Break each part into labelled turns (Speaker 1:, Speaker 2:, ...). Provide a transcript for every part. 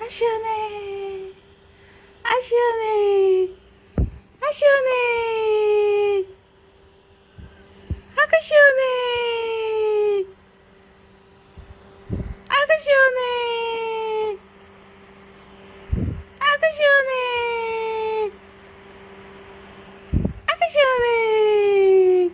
Speaker 1: 시원해. 아, 시원해. 아, 시원해. 아가 시원해. 아가 시원해. 아가 시원해. 아가 시원해.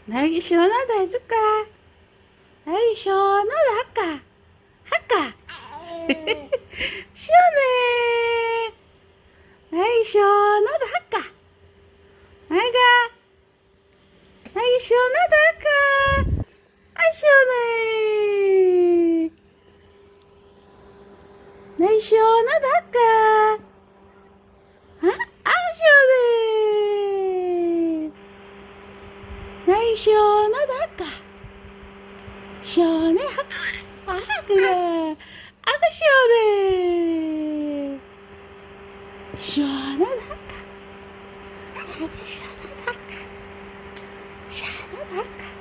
Speaker 1: 나에게 시원하다 해줄까? 나에게 시원하다 할까? 할까? 시원해. 나에게 시원하다 할까? 나이가 나에게 시원하다 할까? 아, 시원해. 나에게 시원하다 할까? 아, 시원해. 나에게 시원하다 할까? 시원해 할까? 아, 그래. 아가 시원해. 시원하다 할까? 아가 시원하다 할까? 시원하다 할까?